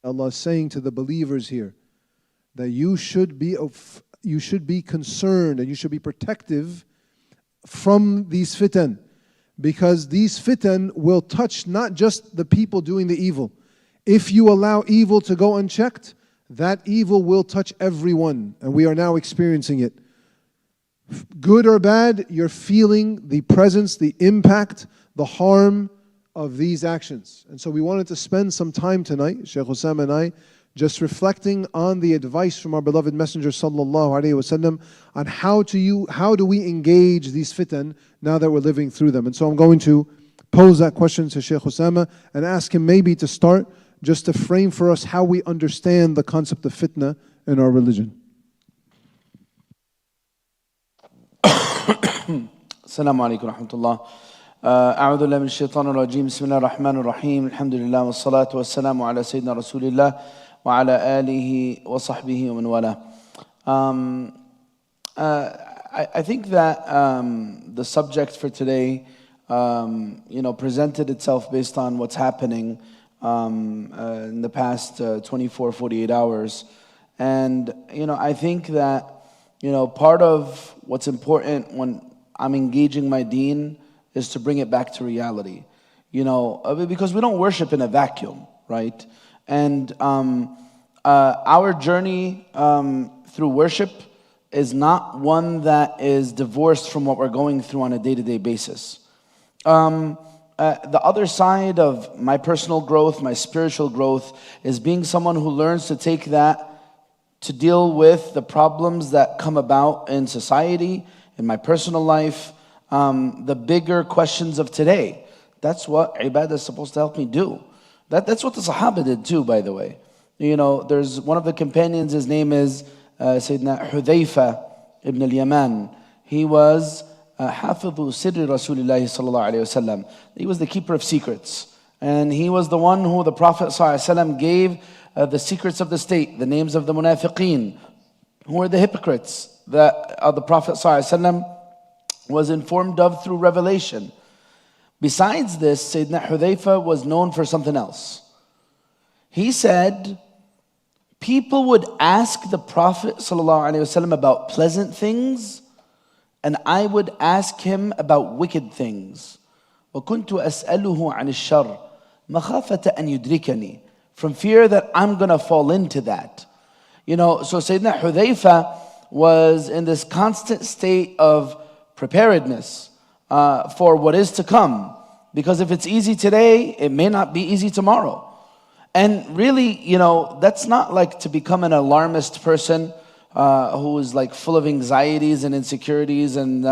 Allah is saying to the believers here that you should be concerned and you should be protective from these fitan, because these fitan will touch not just the people doing the evil. If you allow evil to go unchecked, that evil will touch everyone, and we are now experiencing it. Good or bad, you're feeling the presence, the impact, the harm of these actions. And so we wanted to spend some time tonight, Shaykh Hussam and I, just reflecting on the advice from our beloved Messenger sallallahu alaihi wasallam on how do we engage these fitan now that we're living through them. And so I'm going to pose that question to Shaykh Hussam and ask him maybe to start just to frame for us how we understand the concept of fitna in our religion. Assalamu alaikum wa rahmatullah. أعوذ بالله من الشيطان الرجيم بسم الله الرحمن الرحيم الحمد لله والصلاة والسلام على سيدنا رسول الله وعلى آله وصحبه ومن والاه. I think that the subject for today presented itself based on what's happening in the past 24, 48 hours. And I think that part of what's important when I'm engaging my deen is to bring it back to reality. Because we don't worship in a vacuum, right? And our journey through worship is not one that is divorced from what we're going through on a day-to-day basis. The other side of my personal growth, my spiritual growth, is being someone who learns to take that to deal with the problems that come about in society, in my personal life, the bigger questions of today. That's what ibadah is supposed to help me do. That's what the Sahaba did too, by the way. There's one of the companions, his name is Sayyidina Hudhayfa ibn al-Yaman. He was Hafidhu Sirri Rasulullah sallallahu alayhi wasallam. He was the keeper of secrets. And he was the one who the Prophet sallallahu alayhi wasallam gave the secrets of the state, the names of the munafiqeen, who are the hypocrites that the Prophet sallallahu alayhi wasallam was informed of through revelation. Besides this, Sayyidina Hudhayfa was known for something else. He said, people would ask the Prophet ﷺ about pleasant things, and I would ask him about wicked things. وَكُنْتُ أَسْأَلُهُ عَنِ الشَّرِّ مَخَافَةَ أَنْ يُدْرِكَنِي, from fear that I'm going to fall into that. So Sayyidina Hudhayfa was in this constant state of preparedness for what is to come. Because if it's easy today, it may not be easy tomorrow. And really, that's not like to become an alarmist person who is like full of anxieties and insecurities and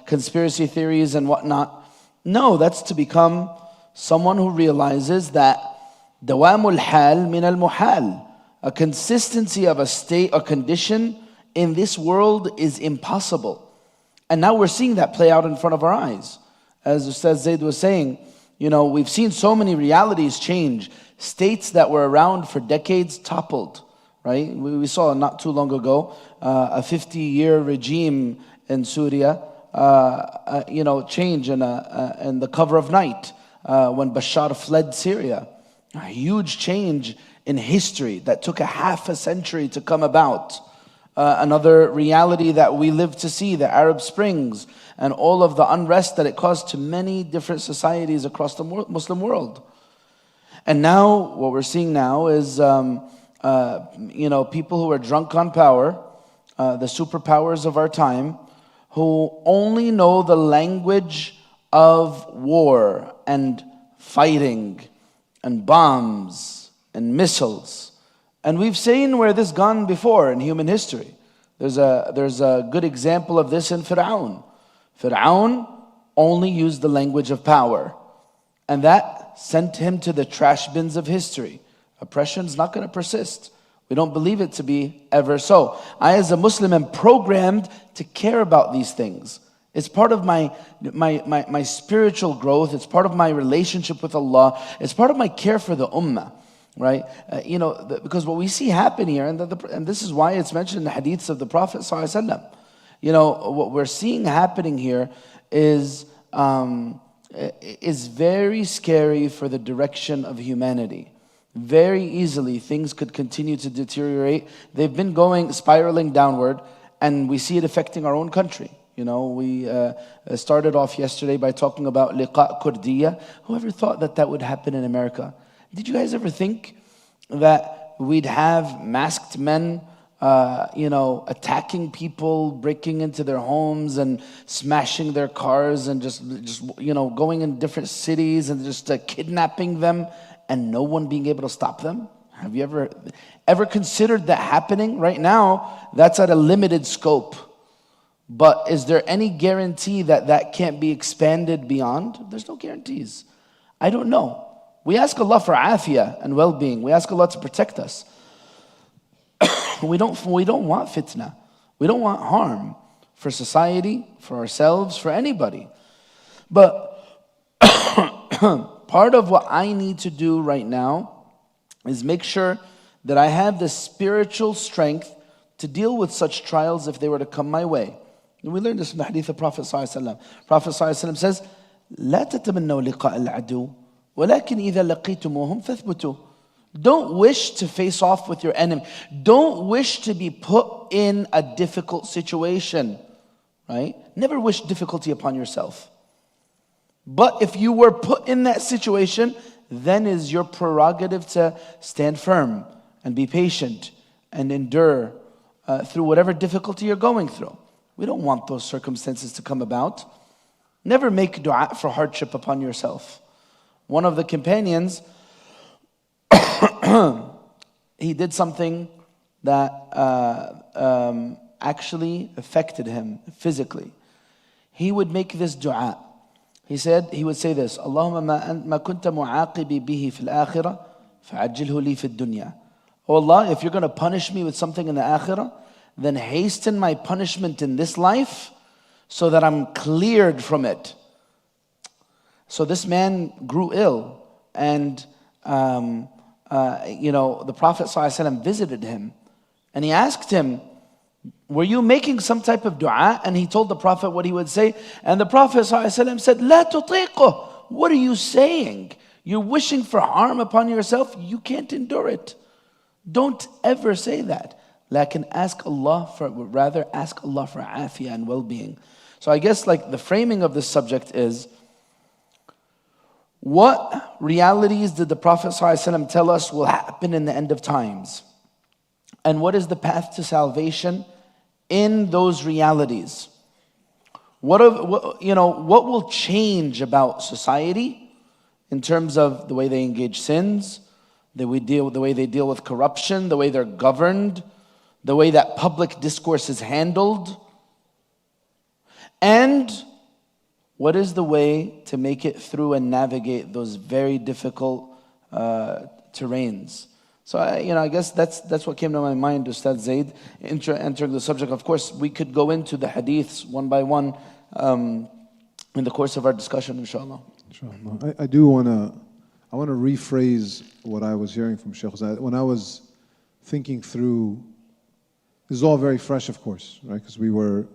conspiracy theories and whatnot. No, that's to become someone who realizes that dawamul hal min al muhal, a consistency of a state or condition in this world is impossible. And now we're seeing that play out in front of our eyes. As Ustaz Zaid was saying, we've seen so many realities change. States that were around for decades toppled, right? We saw not too long ago a 50-year regime in Syria, change in the cover of night when Bashar fled Syria. A huge change in history that took a half a century to come about. Another reality that we live to see, the Arab Springs, and all of the unrest that it caused to many different societies across the Muslim world. And now, what we're seeing now is, people who are drunk on power, the superpowers of our time, who only know the language of war and fighting and bombs and missiles. And we've seen where this gone before in human history. There's a good example of this in Fir'aun. Fir'aun only used the language of power. And that sent him to the trash bins of history. Oppression is not going to persist. We don't believe it to be ever so. I, as a Muslim, am programmed to care about these things. It's part of my spiritual growth. It's part of my relationship with Allah. It's part of my care for the ummah. Right? Because what we see happen here, and this is why it's mentioned in the hadiths of the Prophet ﷺ. What we're seeing happening here is very scary for the direction of humanity. very easily things could continue to deteriorate. They've been spiraling downward, and we see it affecting our own country. We started off yesterday by talking about liqa Kurdiya. Whoever thought that would happen in America? Did you guys ever think that we'd have masked men attacking people, breaking into their homes and smashing their cars and just going in different cities and just kidnapping them and no one being able to stop them? Have you ever considered that happening? Right now, that's at a limited scope. But is there any guarantee that can't be expanded beyond? There's no guarantees. I don't know. We ask Allah for afiyah and well-being. We ask Allah to protect us. We don't want fitna. We don't want harm for society, for ourselves, for anybody. But part of what I need to do right now is make sure that I have the spiritual strength to deal with such trials if they were to come my way. And we learned this from the hadith of Prophet ﷺ. Prophet ﷺ says, لا تتمنوا لقاء العدو ولكن إذا لقيتموهم فاثبتوا. Don't wish to face off with your enemy. Don't wish to be put in a difficult situation, right? Never wish difficulty upon yourself. But if you were put in that situation, then is your prerogative to stand firm and be patient and endure through whatever difficulty you're going through. We don't want those circumstances to come about. Never make dua for hardship upon yourself. One of the companions, he did something that actually affected him physically. He would make this dua. He would say this, Allahumma ma kunta mu'aqibi bihi fil akhirah, fa'ajjilhu li fid dunya. Oh Allah, if you're going to punish me with something in the akhirah, then hasten my punishment in this life so that I'm cleared from it. So this man grew ill, and the Prophet ﷺ visited him, and he asked him, were you making some type of dua? And he told the Prophet what he would say, and the Prophet ﷺ said, لا تطيقه. What are you saying? You're wishing for harm upon yourself? You can't endure it. Don't ever say that. Rather ask Allah for afiyah and well-being. So I guess the framing of this subject is, what realities did the Prophet ﷺ tell us will happen in the end of times? And what is the path to salvation in those realities? What will change about society in terms of the way they engage sins, the way they deal with corruption, the way they're governed, the way that public discourse is handled? And what is the way to make it through and navigate those very difficult terrains? So I guess that's what came to my mind, Ustad Zaid, entering the subject. Of course, we could go into the hadiths one by one in the course of our discussion, inshallah. Inshallah. I want to rephrase what I was hearing from Sheikh Zaid. When I was thinking through, this is all very fresh, of course, right? Because we're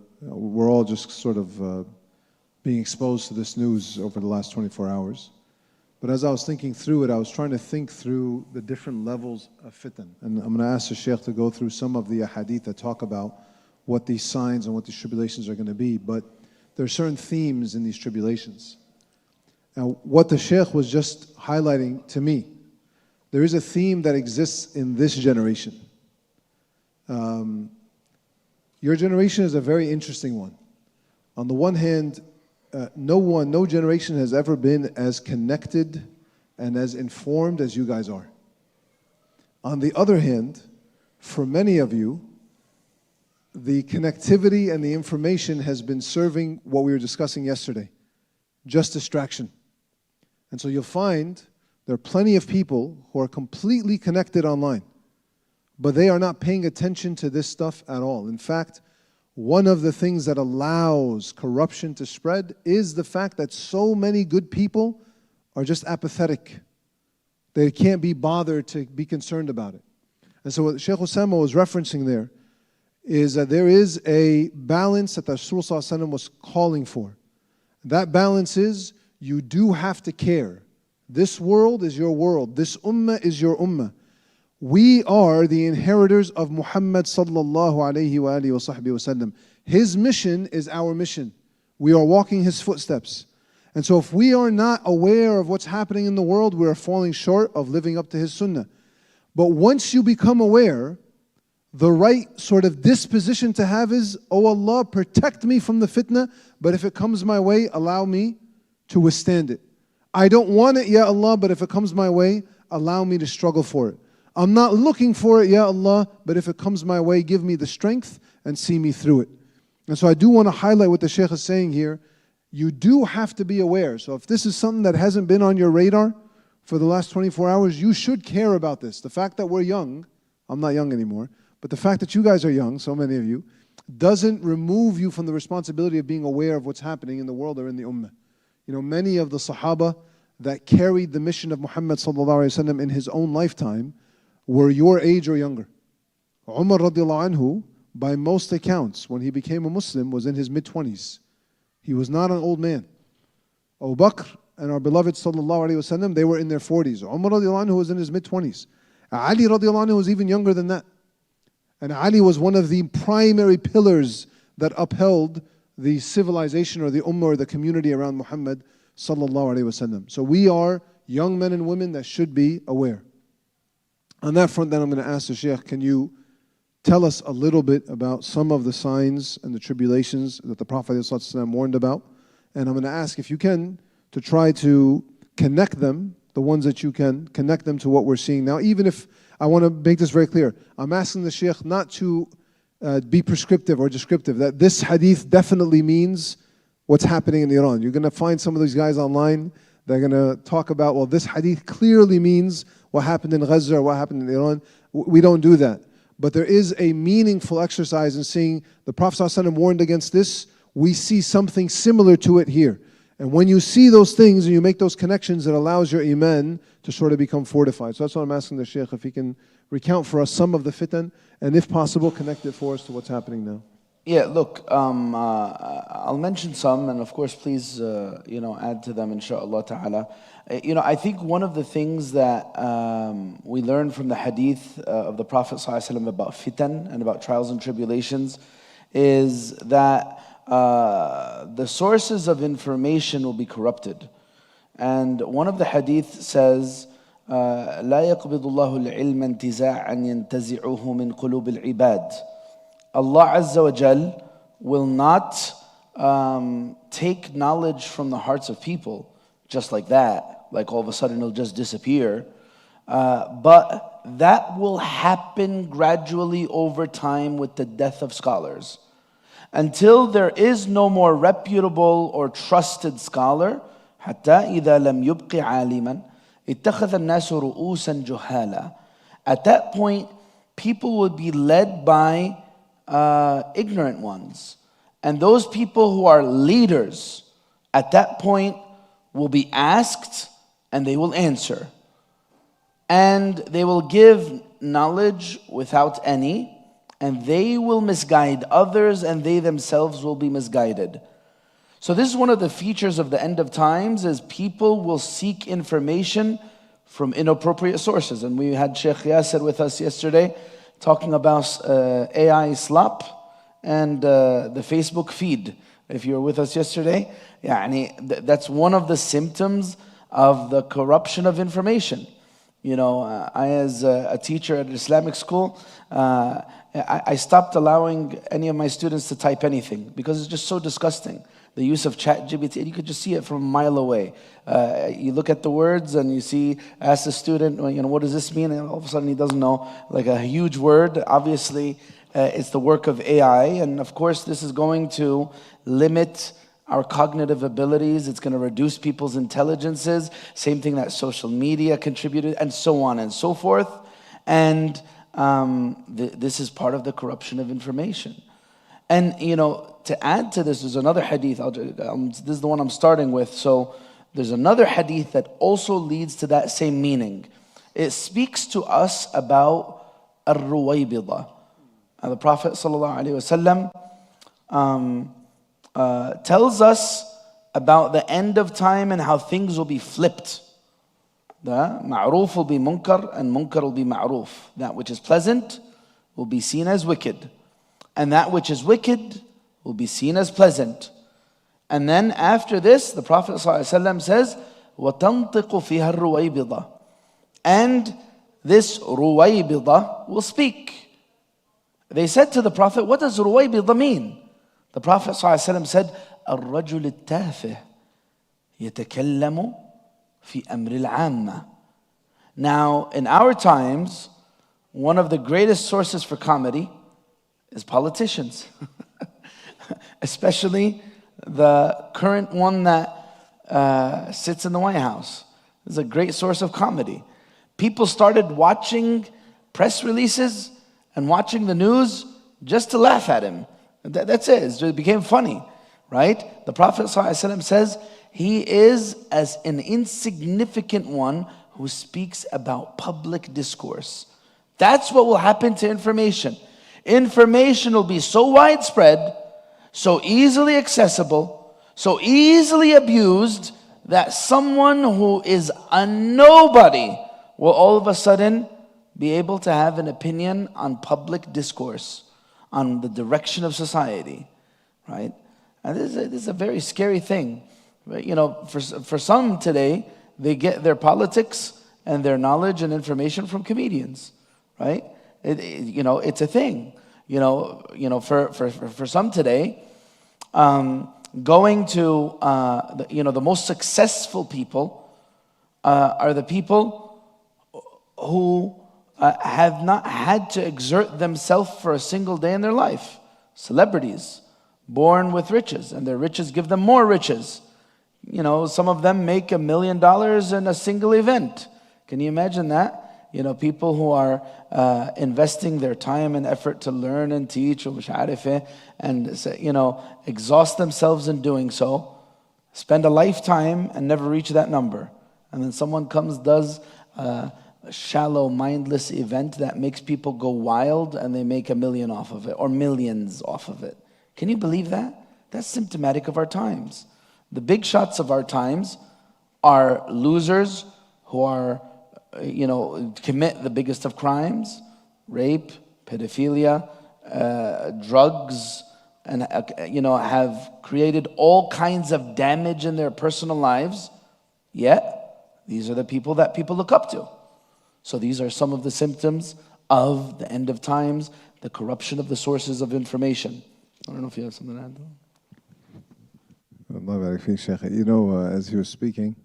all just sort of being exposed to this news over the last 24 hours. But as I was thinking through it, I was trying to think through the different levels of fitan. And I'm going to ask the Shaykh to go through some of the ahadith that talk about what these signs and what these tribulations are going to be. But there are certain themes in these tribulations. Now, what the Shaykh was just highlighting to me, there is a theme that exists in this generation. Your generation is a very interesting one. On the one hand, no generation has ever been as connected and as informed as you guys are. On the other hand, for many of you, the connectivity and the information has been serving what we were discussing yesterday, just distraction. And so you'll find there are plenty of people who are completely connected online, but they are not paying attention to this stuff at all. In fact, one of the things that allows corruption to spread is the fact that so many good people are just apathetic. They can't be bothered to be concerned about it. And so what Shaykh Osama was referencing there is that there is a balance that the Rasul ﷺ was calling for. That balance is, you do have to care. This world is your world. This ummah is your ummah. We are the inheritors of Muhammad sallallahu alayhi wa alihi wa sahbihi wasallam. His mission is our mission. We are walking his footsteps. And so if we are not aware of what's happening in the world, we are falling short of living up to his sunnah. But once you become aware, the right sort of disposition to have is, oh Allah, protect me from the fitna, but if it comes my way, allow me to withstand it. I don't want it, Ya Allah, but if it comes my way, allow me to struggle for it. I'm not looking for it, Ya Allah, but if it comes my way, give me the strength and see me through it. And so I do want to highlight what the Shaykh is saying here. You do have to be aware. So if this is something that hasn't been on your radar for the last 24 hours, you should care about this. The fact that we're young, I'm not young anymore, but the fact that you guys are young, so many of you, doesn't remove you from the responsibility of being aware of what's happening in the world or in the ummah. You know, many of the Sahaba that carried the mission of Muhammad sallallahu alaihi wasallam in his own lifetime were your age or younger. Umar radiallahu anhu, by most accounts, when he became a Muslim, was in his mid-20s. He was not an old man. Abu Bakr and our beloved sallallahu alaihi wasallam, they were in their 40s. Umar radiallahu anhu was in his mid-20s. Ali radiallahu anhu was even younger than that. And Ali was one of the primary pillars that upheld the civilization or the ummah or the community around Muhammad sallallahu alaihi wasallam. So we are young men and women that should be aware. On that front, then I'm going to ask the Shaykh, can you tell us a little bit about some of the signs and the tribulations that the Prophet ﷺ warned about? And I'm going to ask, if you can, to try to connect them, the ones that you can, connect them to what we're seeing now. Even if, I want to make this very clear, I'm asking the Shaykh not to be prescriptive or descriptive, that this hadith definitely means what's happening in Iran. You're going to find some of these guys online, they're going to talk about, well, this hadith clearly means what happened in Gaza or what happened in Iran. We don't do that. But there is a meaningful exercise in seeing the Prophet ﷺ warned against this. We see something similar to it here. And when you see those things and you make those connections, it allows your iman to sort of become fortified. So that's what I'm asking the Shaykh, if he can recount for us some of the fitan, and if possible, connect it for us to what's happening now. Yeah, look, I'll mention some, and of course, please, add to them, inshaAllah ta'ala. I think one of the things that we learn from the hadith of the Prophet ﷺ about fitan and about trials and tribulations is that the sources of information will be corrupted. And one of the hadith says, لا يقبض الله العلم انتزاعا ينتزعه من قلوب العباد. Allah Azza wa Jal will not take knowledge from the hearts of people just like that, like all of a sudden it'll just disappear. But that will happen gradually over time with the death of scholars. Until there is no more reputable or trusted scholar, حتى إذا لم يبق عالما اتخذ الناس رؤوسا جهالا. At that point, people will be led by ignorant ones. And those people who are leaders at that point will be asked and they will answer. And they will give knowledge without any, and they will misguide others and they themselves will be misguided. So this is one of the features of the end of times, is people will seek information from inappropriate sources. And we had Sheikh Yasser with us yesterday talking about AI slop and the Facebook feed. If you were with us yesterday, that's one of the symptoms of the corruption of information. I as a teacher at an Islamic school, I stopped allowing any of my students to type anything because it's just so disgusting. The use of ChatGPT, and you could just see it from a mile away. You look at the words and you see, ask the student, what does this mean? And all of a sudden he doesn't know, like a huge word. Obviously, it's the work of AI. And of course, this is going to limit our cognitive abilities. It's going to reduce people's intelligences. Same thing that social media contributed, and so on and so forth. And this is part of the corruption of information. And, to add to this, there's another hadith. This is the one I'm starting with. So there's another hadith that also leads to that same meaning. It speaks to us about ar-ruwaybidah. The Prophet ﷺ tells us about the end of time and how things will be flipped. The ma'roof will be munkar and munkar will be ma'roof. That which is pleasant will be seen as wicked. And that which is wicked will be seen as pleasant. And then after this, the Prophet ﷺ says, وَتَنْطِقُ فِيهَا الرُّوَيْبِضَةِ. And this ruwaybida will speak. They said to the Prophet, what does ruwaybida mean? The Prophet ﷺ said, الرجل التافه يتكلم في أمر العامة. Now, in our times, one of the greatest sources for comedy is politicians. Especially the current one that sits in the White House. It's a great source of comedy. People started watching press releases and watching the news just to laugh at him. That's it. It became funny, right? The Prophet ﷺ says, he is as an insignificant one who speaks about public discourse. That's what will happen to information. Information will be so widespread, so easily accessible, so easily abused, that someone who is a nobody will all of a sudden be able to have an opinion on public discourse, on the direction of society, right? And this is a very scary thing. You know, for some today, they get their politics and their knowledge and information from comedians, right? It's a thing. For some today, going to the most successful people are the people who have not had to exert themselves for a single day in their life. Celebrities born with riches, and their riches give them more riches. Some of them make $1 million in a single event. Can you imagine that? People who are investing their time and effort to learn and teach, and exhaust themselves in doing so, spend a lifetime and never reach that number. And then someone comes, does a shallow, mindless event that makes people go wild, and they make $1 million off of it, or millions off of it. Can you believe that? That's symptomatic of our times. The big shots of our times are losers who are, commit the biggest of crimes, rape, pedophilia, drugs, and, have created all kinds of damage in their personal lives. Yet, these are the people that people look up to. So these are some of the symptoms of the end of times, the corruption of the sources of information. I don't know if you have something to add to that. As he was speaking,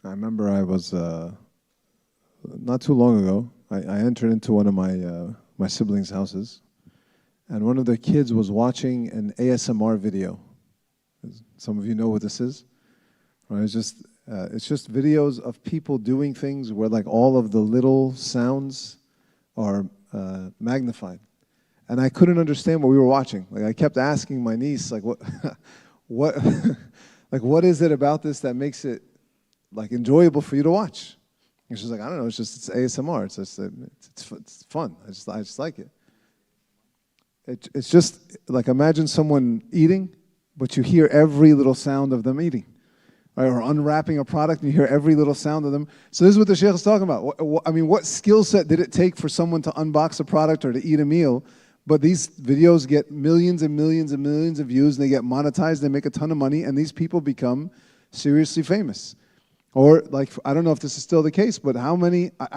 I remember I was, not too long ago, I entered into one of my siblings' houses, and one of their kids was watching an ASMR video. Some of you know what this is, right? It's just videos of people doing things where like all of the little sounds are magnified. And I couldn't understand what we were watching. Like I kept asking my niece, like what what is it about this that makes it like enjoyable for you to watch? And she's like, I don't know, it's ASMR. It's fun. I just like it. It's just like, imagine someone eating, but you hear every little sound of them eating, right? Or unwrapping a product and you hear every little sound of them. So this is what the Shaykh is talking about. What skill set did it take for someone to unbox a product or to eat a meal? But these videos get millions and millions and millions of views, and they get monetized, they make a ton of money, and these people become seriously famous. Or like, I don't know if this is still the case, but I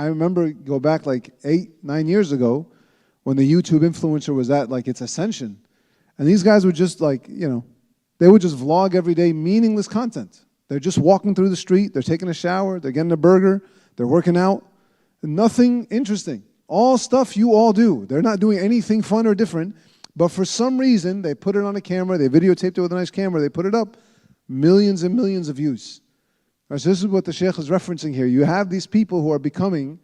remember go back like 8-9 years ago when the YouTube influencer was at like its ascension. And these guys would just like, they would just vlog every day meaningless content. They're just walking through the street, they're taking a shower, they're getting a burger, they're working out. Nothing interesting. All stuff you all do. They're not doing anything fun or different, but for some reason, they put it on a camera, they videotaped it with a nice camera, they put it up, millions and millions of views. Right, so this is what the Shaykh is referencing here. You have these people who are becoming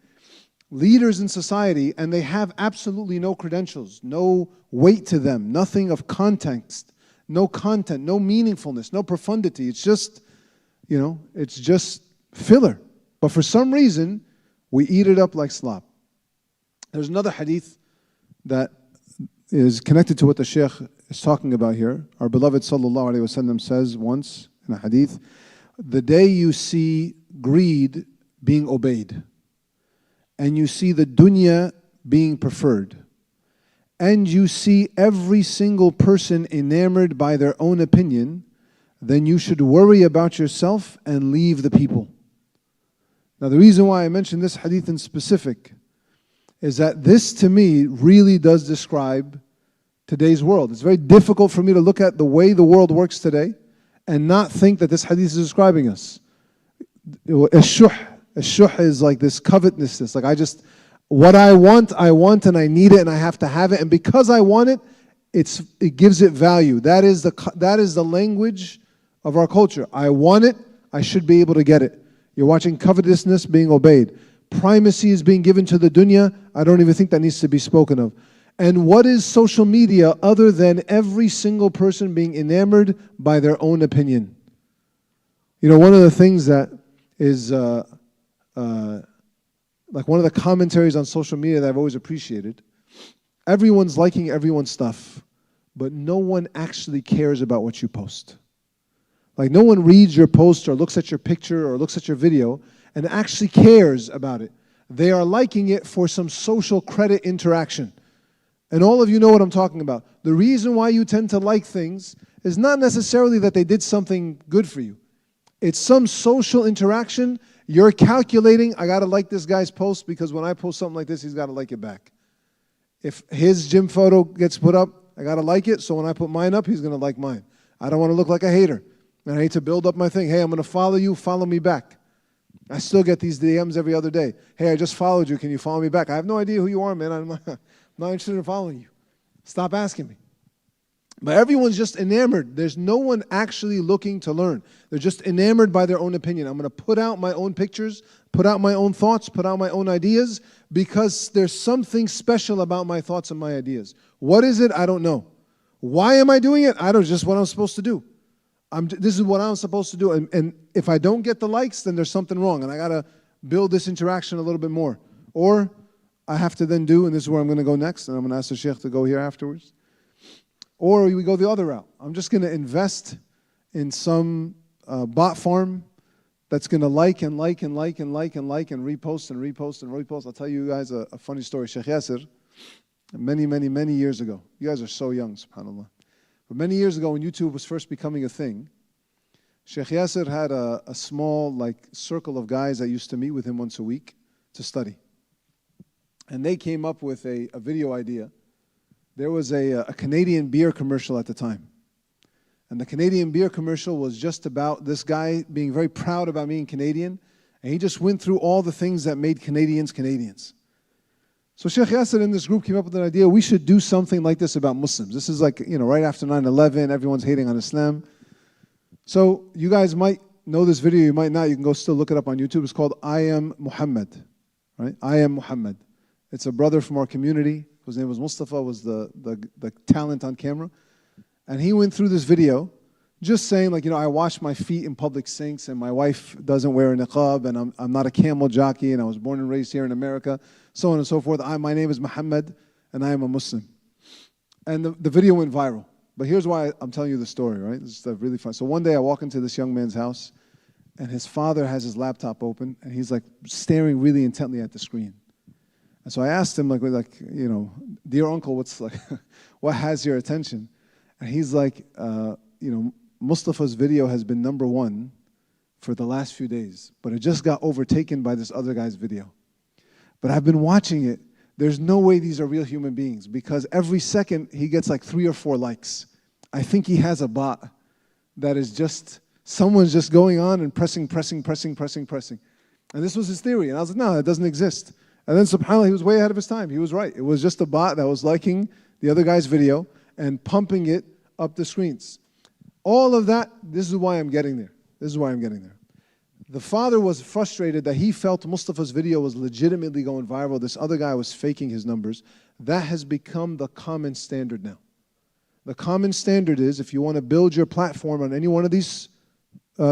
leaders in society, and they have absolutely no credentials, no weight to them, nothing of context, no content, no meaningfulness, no profundity. It's just, it's just filler. But for some reason, we eat it up like slop. There's another hadith that is connected to what the Shaykh is talking about here. Our beloved Sallallahu Alaihi Wasallam says once in a hadith, the day you see greed being obeyed, and you see the dunya being preferred, and you see every single person enamored by their own opinion, then you should worry about yourself and leave the people. Now, the reason why I mention this hadith in specific is that this, to me, really does describe today's world. It's very difficult for me to look at the way the world works today and not think that this hadith is describing us. Ash-shuh is like this covetousness. Like what I want and I need it and I have to have it. And because I want it, it gives it value. That is the language of our culture. I want it, I should be able to get it. You're watching covetousness being obeyed. Primacy is being given to the dunya. I don't even think that needs to be spoken of. And what is social media other than every single person being enamored by their own opinion? You know, one of the things that is like one of the commentaries on social media that I've always appreciated, everyone's liking everyone's stuff, but no one actually cares about what you post. Like no one reads your post or looks at your picture or looks at your video and actually cares about it. They are liking it for some social credit interaction. And all of you know what I'm talking about. The reason why you tend to like things is not necessarily that they did something good for you. It's some social interaction. You're calculating, I got to like this guy's post because when I post something like this, he's got to like it back. If his gym photo gets put up, I got to like it, so when I put mine up, he's going to like mine. I don't want to look like a hater. And I need to build up my thing. Hey, I'm going to follow you, follow me back. I still get these DMs every other day. Hey, I just followed you, can you follow me back? I have no idea who you are, man. I'm not interested in following you. Stop asking me. But everyone's just enamored. There's no one actually looking to learn. They're just enamored by their own opinion. I'm going to put out my own pictures, put out my own thoughts, put out my own ideas, because there's something special about my thoughts and my ideas. What is it? I don't know. Why am I doing it? I don't know, just what I'm supposed to do. This is what I'm supposed to do. And if I don't get the likes, then there's something wrong. And I got to build this interaction a little bit more. Or I have to then do, and this is where I'm going to go next, and I'm going to ask the Sheikh to go here afterwards. Or we go the other route. I'm just going to invest in some bot farm that's going to like and like and like and like and like and repost and repost and repost. I'll tell you guys a funny story. Sheikh Yasser, many years ago. You guys are so young, subhanAllah. But many years ago when YouTube was first becoming a thing, Sheikh Yasser had a small circle of guys that used to meet with him once a week to study. And they came up with a video idea. There was a Canadian beer commercial at the time. And the Canadian beer commercial was just about this guy being very proud about being Canadian. And he just went through all the things that made Canadians Canadians. So Sheikh Yasser and this group came up with an idea, we should do something like this about Muslims. This is right after 9/11, everyone's hating on Islam. So you guys might know this video, you might not, you can go still look it up on YouTube. It's called I Am Muhammad, right? I Am Muhammad. It's a brother from our community, whose name was Mustafa, was the talent on camera. And he went through this video just saying, I wash my feet in public sinks and my wife doesn't wear a niqab and I'm not a camel jockey and I was born and raised here in America, so on and so forth. My name is Muhammad and I am a Muslim. And the video went viral. But here's why I'm telling you the story, right? This is really fun. So one day I walk into this young man's house and his father has his laptop open and he's staring really intently at the screen. And so I asked him, dear uncle, what has your attention? And he's like, Mustafa's video has been #1 for the last few days, but it just got overtaken by this other guy's video. But I've been watching it. There's no way these are real human beings because every second he gets 3 or 4 likes. I think he has a bot that is someone's just going on and pressing. And this was his theory. And I was like, no, that doesn't exist. And then subhanAllah, he was way ahead of his time. He was right. It was just a bot that was liking the other guy's video and pumping it up the screens. All of that, this is why I'm getting there. The father was frustrated that he felt Mustafa's video was legitimately going viral. This other guy was faking his numbers. That has become the common standard now. The common standard is if you want to build your platform on any one of these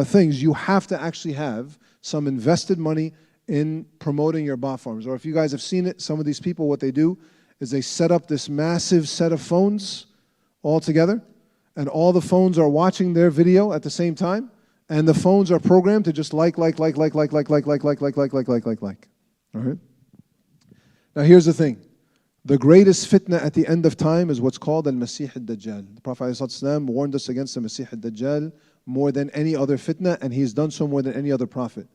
things, you have to actually have some invested money in promoting your bot farms. Or if you guys have seen it, some of these people, what they do is they set up this massive set of phones all together, and all the phones are watching their video at the same time, And the phones are programmed to just like. All right? Now here's the thing. The greatest fitna at the end of time is what's called Al-Masih al-Dajjal. The Prophet ﷺ warned us against the Masih al-Dajjal more than any other fitna, and he's done so more than any other prophet.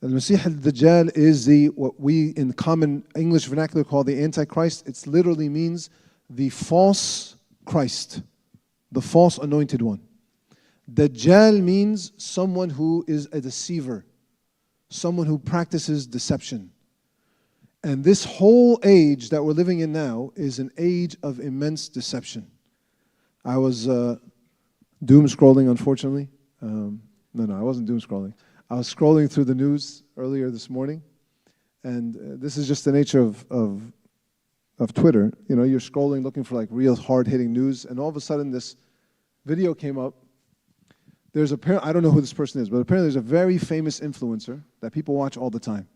Al-Masih al-Dajjal is what we in common English vernacular call the Antichrist. It literally means the false Christ, the false anointed one. Dajjal means someone who is a deceiver, someone who practices deception. And this whole age that we're living in now is an age of immense deception. I was doom scrolling, unfortunately. No, I wasn't doom scrolling. I was scrolling through the news earlier this morning, and this is just the nature of Twitter. You know, you're scrolling looking for like real hard-hitting news, and all of a sudden this video came up. I don't know who this person is, but apparently there's a very famous influencer that people watch all the time.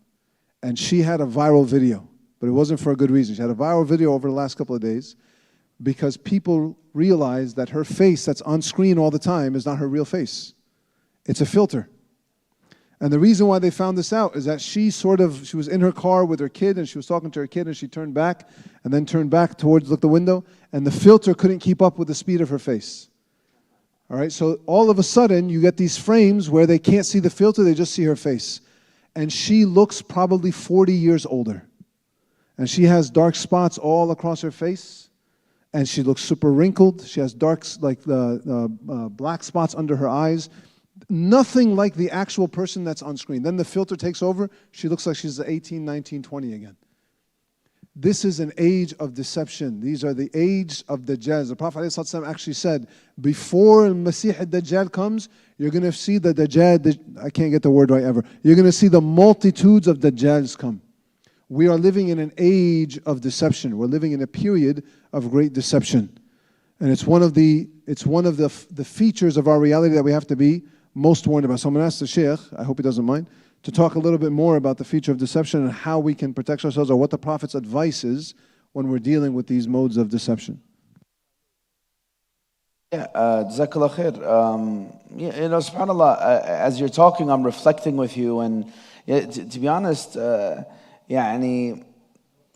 And she had a viral video, but it wasn't for a good reason. She had a viral video over the last couple of days because people realized that her face that's on screen all the time is not her real face. It's a filter. And the reason why they found this out is that she was in her car with her kid, and she was talking to her kid, and she turned back, and then turned back towards the window, and the filter couldn't keep up with the speed of her face. All right, so all of a sudden, you get these frames where they can't see the filter, they just see her face. And she looks probably 40 years older. And she has dark spots all across her face. And she looks super wrinkled. She has dark, black spots under her eyes. Nothing like the actual person that's on screen. Then the filter takes over. She looks like she's 18, 19, 20 again. This is an age of deception. These are the age of Dajjal. The Prophet ﷺ actually said, before Masih al-Dajjal comes, you're going to see the Dajjal, I can't get the word right ever. You're going to see the multitudes of Dajjals come. We are living in an age of deception. We're living in a period of great deception. And it's one of the features of our reality that we have to be most warned about. So I'm going to ask the Shaykh, I hope he doesn't mind, to talk a little bit more about the feature of deception and how we can protect ourselves, or what the Prophet's advice is when we're dealing with these modes of deception. Yeah, Jazakallah khair. You know, subhanAllah, as you're talking, I'm reflecting with you, and to be honest, I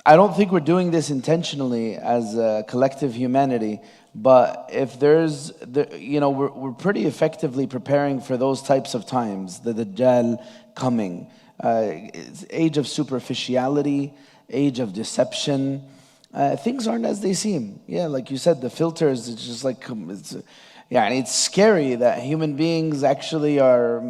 don't think we're doing this intentionally as a collective humanity, but if we're pretty effectively preparing for those types of times, the Dajjal coming, age of superficiality, age of deception. Things aren't as they seem. Yeah, like you said, the filters, it's just like, it's scary that human beings actually are,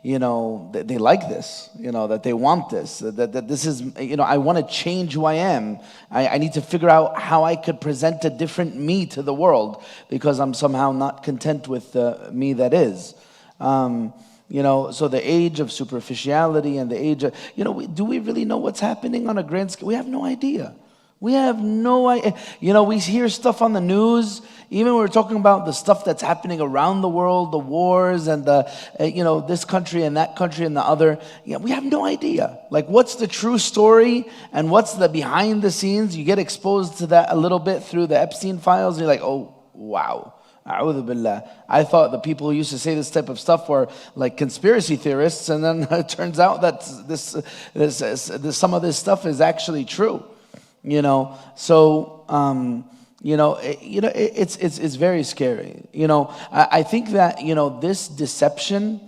they like this, that they want this, that this is, I want to change who I am. I need to figure out how I could present a different me to the world because I'm somehow not content with the me that is. So the age of superficiality and the age of, do we really know what's happening on a grand scale? We have no idea. We have no idea. We hear stuff on the news. Even when we're talking about the stuff that's happening around the world, the wars and the, this country and that country and the other. We have no idea. Like, what's the true story and what's the behind the scenes? You get exposed to that a little bit through the Epstein files. And you're like, oh, wow. A'udhu billah. I thought the people who used to say this type of stuff were like conspiracy theorists, and then it turns out that some of this stuff is actually true. It's very scary. I think that this deception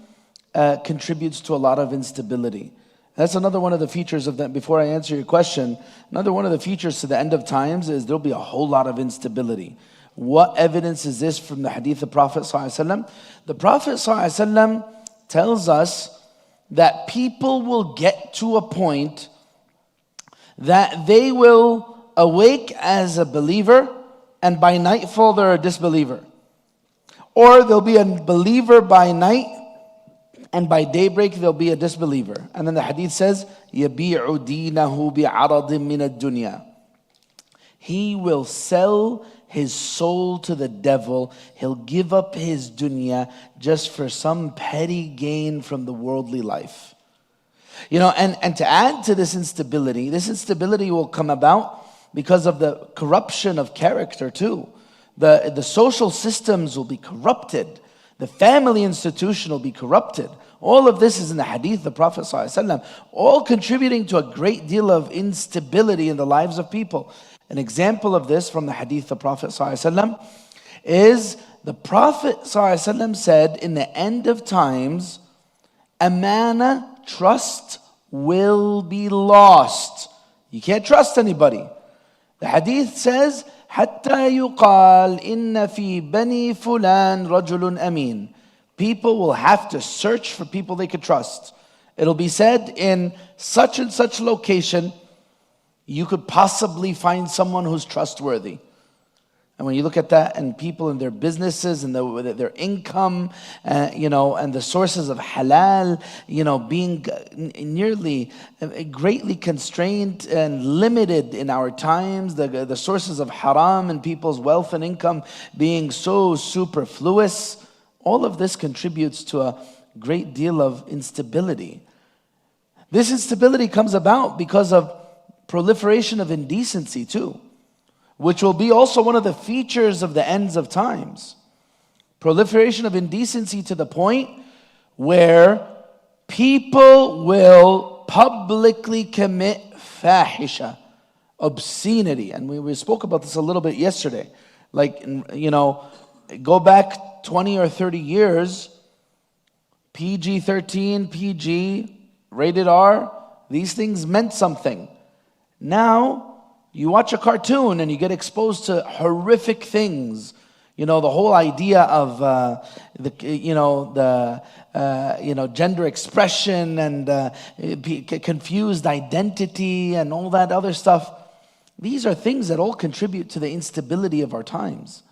contributes to a lot of instability. That's another one of the features of that. Before I answer your question, another one of the features to the end of times is there'll be a whole lot of instability. What evidence is this from the hadith of Prophet ﷺ? The Prophet ﷺ tells us that people will get to a point that they will awake as a believer and by nightfall they're a disbeliever. Or they'll be a believer by night and by daybreak they'll be a disbeliever. And then the hadith says, يَبِيعُ دِينَهُ بِعَرَضٍ مِّنَ الدُّنْيَا. He will sell his soul to the devil. He'll give up his dunya just for some petty gain from the worldly life. And to add to this instability will come about because of the corruption of character too. The social systems will be corrupted. The family institution will be corrupted. All of this is in the hadith of the Prophet ﷺ, all contributing to a great deal of instability in the lives of people. An example of this from the hadith of the Prophet ﷺ is the Prophet ﷺ said, in the end of times, amana, trust, will be lost. You can't trust anybody. The hadith says, حتى يقال إن في بني فلان رجل أمين. People will have to search for people they could trust. It'll be said in such and such location, you could possibly find someone who's trustworthy. And when you look at that, and people and their businesses and their income, and the sources of halal, being nearly greatly constrained and limited in our times, the sources of haram and people's wealth and income being so superfluous, all of this contributes to a great deal of instability. This instability comes about because of proliferation of indecency too, which will be also one of the features of the ends of times. Proliferation of indecency to the point where people will publicly commit fahisha, obscenity. And we spoke about this a little bit yesterday. Go back 20 or 30 years, PG-13, PG, rated R, these things meant something. Now, you watch a cartoon and you get exposed to horrific things. The whole idea of gender expression and confused identity and all that other stuff. These are things that all contribute to the instability of our times.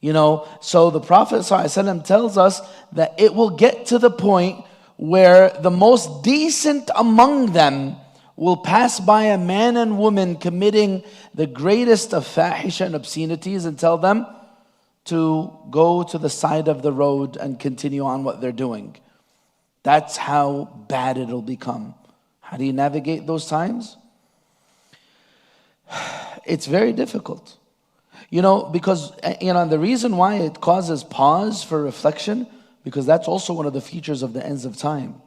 So the Prophet ﷺ tells us that it will get to the point where the most decent among them will pass by a man and woman committing the greatest of fahisha and obscenities and tell them to go to the side of the road and continue on what they're doing. That's how bad it'll become. How do you navigate those times? It's very difficult. Because the reason why it causes pause for reflection, because that's also one of the features of the ends of time.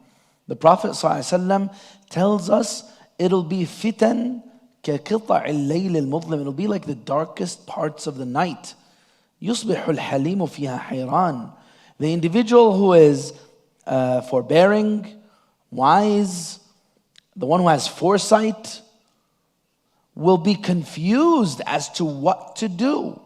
The Prophet ﷺ tells us it'll be fitan كَقِطَعِ اللَّيْلِ الْمُظْلِمِ. It'll be like the darkest parts of the night. يُصْبِحُ الْحَلِيمُ فِيهَا حَيْرَانٌ. The individual who is forbearing, wise, the one who has foresight, will be confused as to what to do.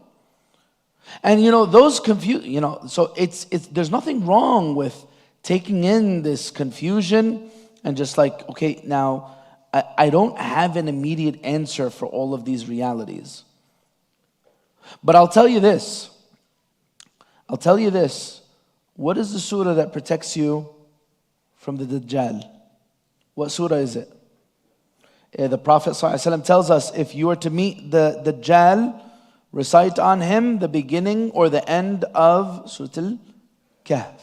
And those confused, so it's there's nothing wrong with taking in this confusion and just like, okay, now I don't have an immediate answer for all of these realities. But I'll tell you this. What is the surah that protects you from the Dajjal? What surah is it? The Prophet ﷺ tells us, if you are to meet the Dajjal, recite on him the beginning or the end of Surah Al-Kahf.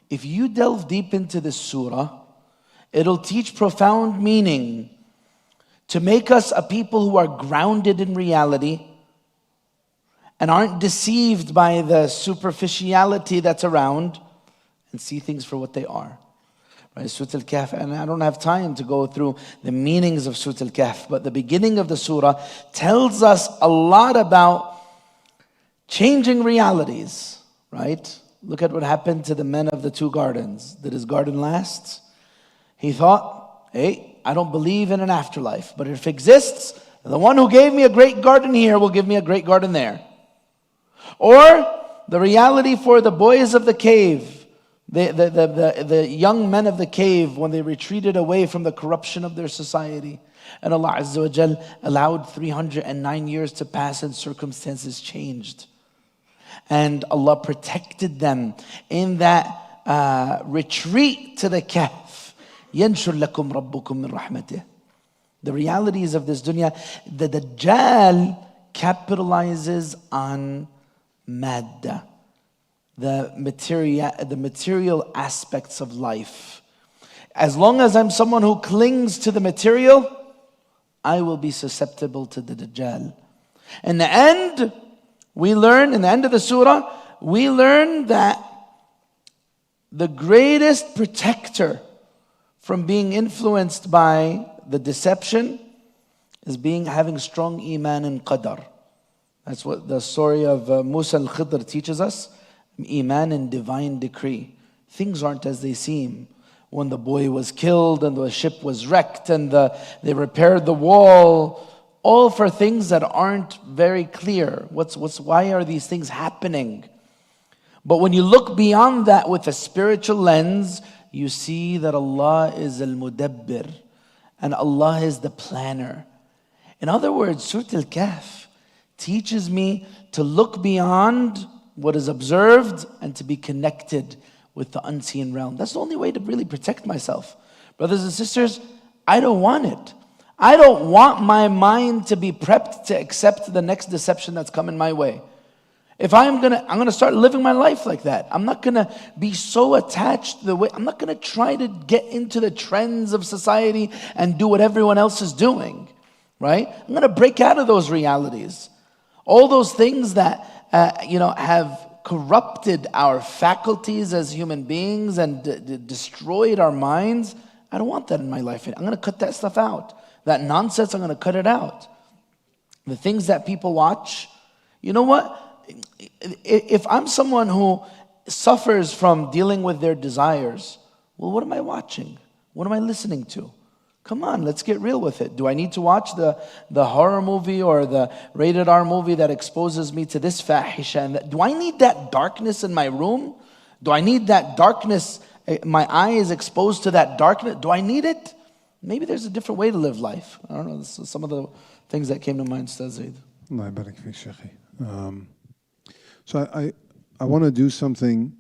If you delve deep into this surah, it'll teach profound meaning to make us a people who are grounded in reality and aren't deceived by the superficiality that's around and see things for what they are. Right, Surah Al-Kahf, and I don't have time to go through the meanings of Surah Al-Kahf, but the beginning of the surah tells us a lot about changing realities, right? Look at what happened to the men of the two gardens. Did his garden last? He thought, hey, I don't believe in an afterlife, but if it exists, the one who gave me a great garden here will give me a great garden there. Or the reality for the boys of the cave, the young men of the cave, when they retreated away from the corruption of their society. And Allah Azza wa Jal allowed 309 years to pass and circumstances changed. And Allah protected them in that retreat to the Kahf. يَنْشُرْ لَكُمْ رَبُّكُمْ مِنْ رَحْمَتِهِ. The realities of this dunya, the Dajjal capitalizes on madda, the material aspects of life. As long as I'm someone who clings to the material, I will be susceptible to the Dajjal. In the end, we learn, in the end of the surah, we learn that the greatest protector from being influenced by the deception is having strong iman in qadar. That's what the story of Musa al-Khidr teaches us. Iman in divine decree. Things aren't as they seem. When the boy was killed and the ship was wrecked and they repaired the wall, all for things that aren't very clear. Why are these things happening? But when you look beyond that with a spiritual lens, you see that Allah is al-Mudabbir and Allah is the planner. In other words, Surah Al-Kahf teaches me to look beyond what is observed and to be connected with the unseen realm. That's the only way to really protect myself. Brothers and sisters, I don't want it. I don't want my mind to be prepped to accept the next deception that's coming my way. If I'm gonna start living my life like that. I'm not gonna be so attached to the way. I'm not gonna try to get into the trends of society and do what everyone else is doing, right? I'm gonna break out of those realities. All those things that have corrupted our faculties as human beings and destroyed our minds. I don't want that in my life. I'm gonna cut that stuff out. That nonsense, I'm gonna cut it out. The things that people watch, you know what? If I'm someone who suffers from dealing with their desires, well, what am I watching? What am I listening to? Come on, let's get real with it. Do I need to watch the horror movie or the rated R movie that exposes me to this fahisha? And do I need that darkness in my room? Do I need that darkness? My eye is exposed to that darkness. Do I need it? Maybe there's a different way to live life. I don't know. This is some of the things that came to mind, Ustaz Zaid. Allah barak fi Shaykhi. So I want to do something,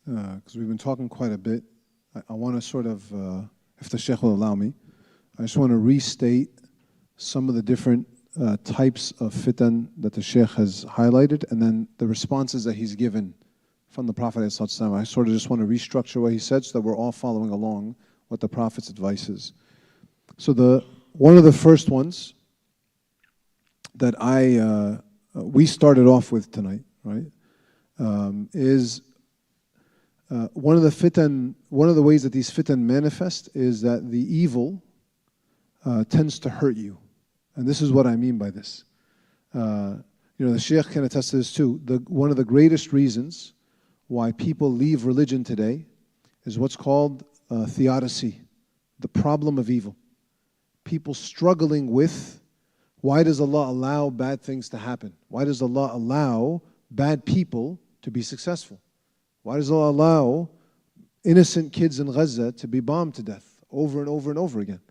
because we've been talking quite a bit. I want to sort of, if the Shaykh will allow me, I just want to restate some of the different types of fitan that the Shaykh has highlighted, and then the responses that he's given from the Prophet ﷺ. I sort of just want to restructure what he said so that we're all following along what the Prophet's advice is. So one of the first ones that we started off with tonight, right, is one of the ways that these fitan manifest is that the evil tends to hurt you. And this is what I mean by this. The Shaykh can attest to this too. One of the greatest reasons why people leave religion today is what's called theodicy, the problem of evil. People struggling with, why does Allah allow bad things to happen? Why does Allah allow bad people to be successful? Why does Allah allow innocent kids in Gaza to be bombed to death over and over and over again?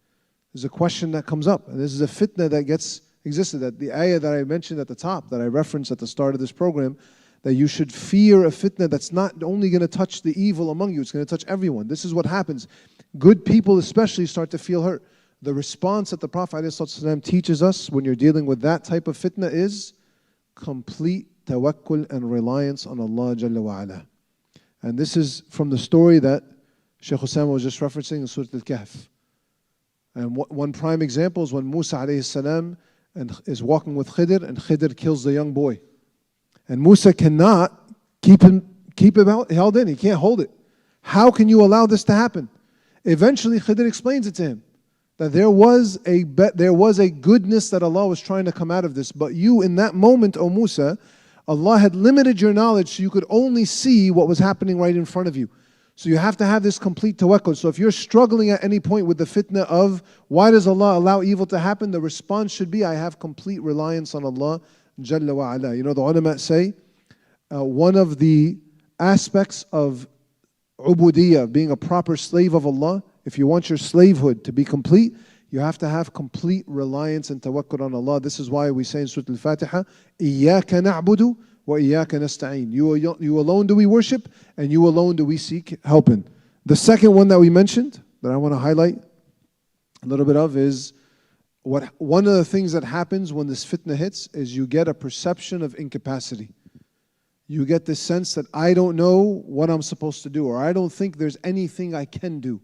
There's a question that comes up, and this is a fitna that existed. That the ayah that I mentioned at the top, that I referenced at the start of this program, that you should fear a fitna that's not only going to touch the evil among you, it's going to touch everyone. This is what happens. Good people especially start to feel hurt. The response that the Prophet ﷺ teaches us when you're dealing with that type of fitna is complete tawakkul and reliance on Allah Jalla wa Ala. And this is from the story that Shaykh Osama was just referencing in Surah Al-Kahf. And one prime example is when Musa alayhi salam is walking with Khidr, and Khidr kills the young boy. And Musa cannot keep him held in. He can't hold it. How can you allow this to happen? Eventually Khidr explains it to him, that there was a goodness that Allah was trying to come out of this. But you, in that moment, O Musa, Allah had limited your knowledge so you could only see what was happening right in front of you. So you have to have this complete tawakkul. So if you're struggling at any point with the fitna of why does Allah allow evil to happen, the response should be, I have complete reliance on Allah Jalla wa Ala. The ulama say, one of the aspects of ubudiyah, being a proper slave of Allah, if you want your slavehood to be complete, you have to have complete reliance and tawakkul on Allah. This is why we say in Surah Al-Fatiha, إِيَّاكَ نَعْبُدُ وَإِيَّاكَ نَسْتَعِينُ. You alone do we worship, and you alone do we seek help in. The second one that we mentioned, that I want to highlight a little bit of, is one of the things that happens when this fitna hits is you get a perception of incapacity. You get this sense that I don't know what I'm supposed to do, or I don't think there's anything I can do.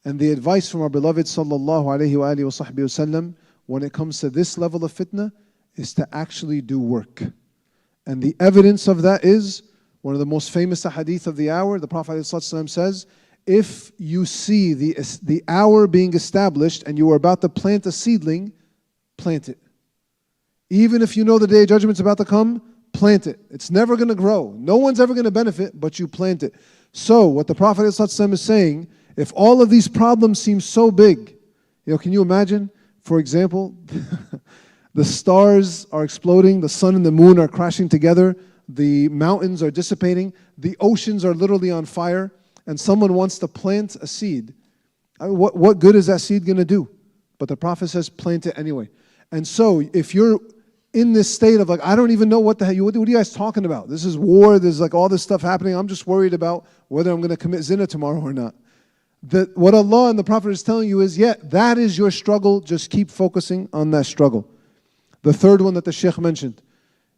And the advice from our beloved sallallahu alayhi wa alihi wa sahbihi wasallam when it comes to this level of fitna is to actually do work. And the evidence of that is One of the most famous hadith of the hour, the Prophet ﷺ says, if you see the hour being established and you are about to plant a seedling, plant it. Even if you know the day of judgment is about to come, plant it. It's never going to grow. No one's ever going to benefit, but you plant it. So what the Prophet ﷺ is saying, if all of these problems seem so big, can you imagine, for example, the stars are exploding, the sun and the moon are crashing together, the mountains are dissipating, the oceans are literally on fire, and someone wants to plant a seed. What good is that seed going to do? But the Prophet says, plant it anyway. And so, if you're in this state of I don't even know what are you guys talking about? This is war, there's all this stuff happening, I'm just worried about whether I'm going to commit zina tomorrow or not. What Allah and the Prophet is telling you is, that is your struggle, just keep focusing on that struggle. The third one that the Shaykh mentioned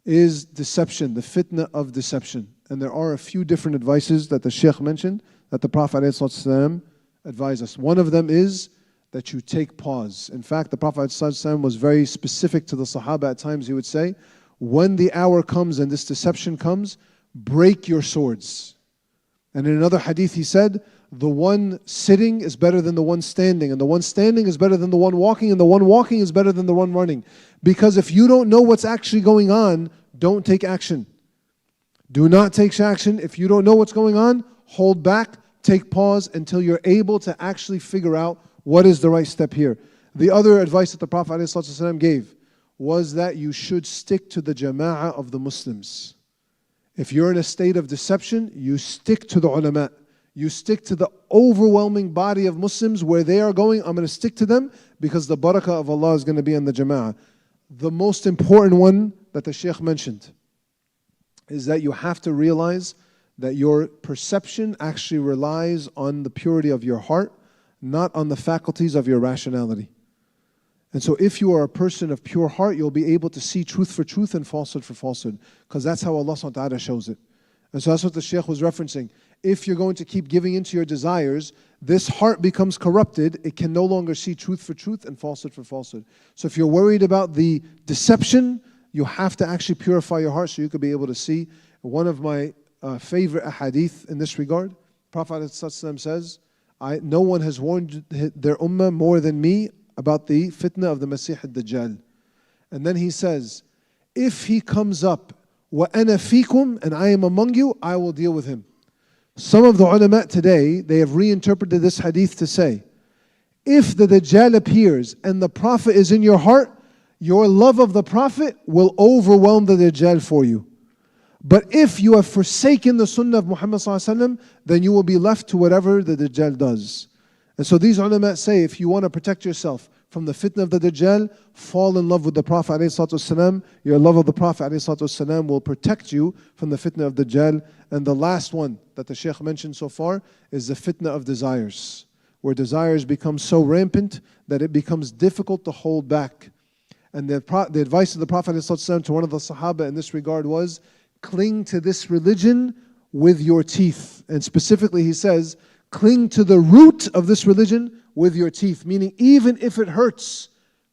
is deception, the fitna of deception. And there are a few different advices that the Shaykh mentioned that the Prophet ﷺ advised us. One of them is that you take pause. In fact, the Prophet ﷺ was very specific to the Sahaba. At times he would say, when the hour comes and this deception comes, break your swords. And in another hadith he said, the one sitting is better than the one standing, and the one standing is better than the one walking, and the one walking is better than the one running. Because if you don't know what's actually going on, don't take action. Do not take action. If you don't know what's going on, hold back, take pause until you're able to actually figure out what is the right step here. The other advice that the Prophet ﷺ gave was that you should stick to the jama'ah of the Muslims. If you're in a state of deception, you stick to the ulama. You stick to the overwhelming body of Muslims where they are going. I'm going to stick to them because the barakah of Allah is going to be in the jama'ah. The most important one that the Shaykh mentioned is that you have to realize that your perception actually relies on the purity of your heart, not on the faculties of your rationality. And so if you are a person of pure heart, you'll be able to see truth for truth and falsehood for falsehood, because that's how Allah subhanahu wa ta'ala shows it. And so that's what the Shaykh was referencing. If you're going to keep giving into your desires, this heart becomes corrupted. It can no longer see truth for truth and falsehood for falsehood. So if you're worried about the deception, you have to actually purify your heart so you could be able to see. One of my favorite ahadith in this regard, Prophet ﷺ says, no one has warned their ummah more than me about the fitna of the Masih al-Dajjal. And then he says, if he comes up, وَأَنَا فِيكُمْ, and I am among you, I will deal with him. Some of the ulama today, they have reinterpreted this hadith to say, if the Dajjal appears and the Prophet is in your heart, your love of the Prophet will overwhelm the Dajjal for you. But if you have forsaken the sunnah of Muhammad ﷺ, then you will be left to whatever the Dajjal does. And so these ulama say, if you want to protect yourself from the fitna of the Dajjal, fall in love with the Prophet ﷺ. Your love of the Prophet ﷺ will protect you from the fitna of Dajjal. And the last one that the Shaykh mentioned so far is the fitna of desires, where desires become so rampant that it becomes difficult to hold back. And the advice of the Prophet ﷺ to one of the Sahaba in this regard was, cling to this religion with your teeth. And specifically he says, cling to the root of this religion with your teeth. Meaning even if it hurts,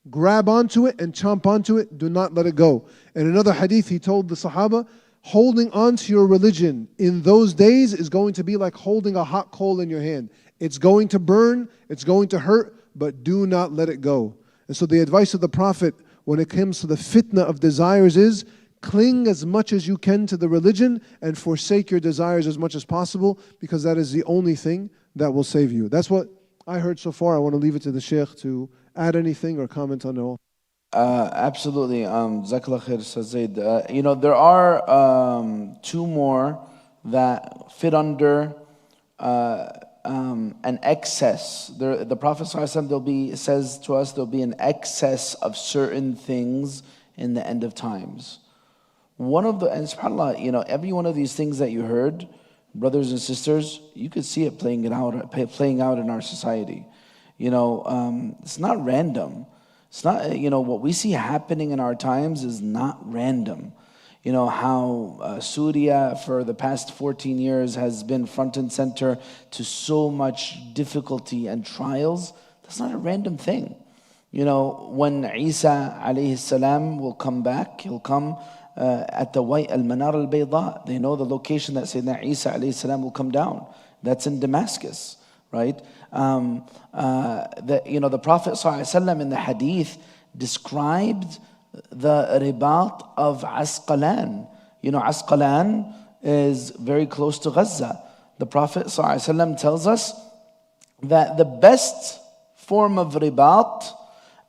grab onto it and chomp onto it. Do not let it go. In another hadith he told the Sahaba, holding on to your religion in those days is going to be like holding a hot coal in your hand. It's going to burn, it's going to hurt, but do not let it go. And so the advice of the Prophet when it comes to the fitna of desires is, cling as much as you can to the religion and forsake your desires as much as possible, because that is the only thing that will save you. That's what I heard so far. I want to leave it to the Shaykh to add anything or comment on it all. Absolutely. Jazakallah khair, Ustaz Zaid. There are two more that fit under an excess. The Prophet ﷺ says to us there'll be an excess of certain things in the end of times. And subhanAllah, every one of these things that you heard, brothers and sisters, you could see it playing out in our society. It's not random. It's not, what we see happening in our times is not random. How Syria for the past 14 years has been front and center to so much difficulty and trials. That's not a random thing. When Isa alayhi salam will come back, he'll come at the white al-Manar al-Bayda. They know the location that Sayyidina Isa alayhi salam will come down. That's in Damascus, right? The Prophet ﷺ in the hadith described the ribat of Asqalan. Asqalan is very close to Gaza. The Prophet ﷺ tells us that the best form of ribat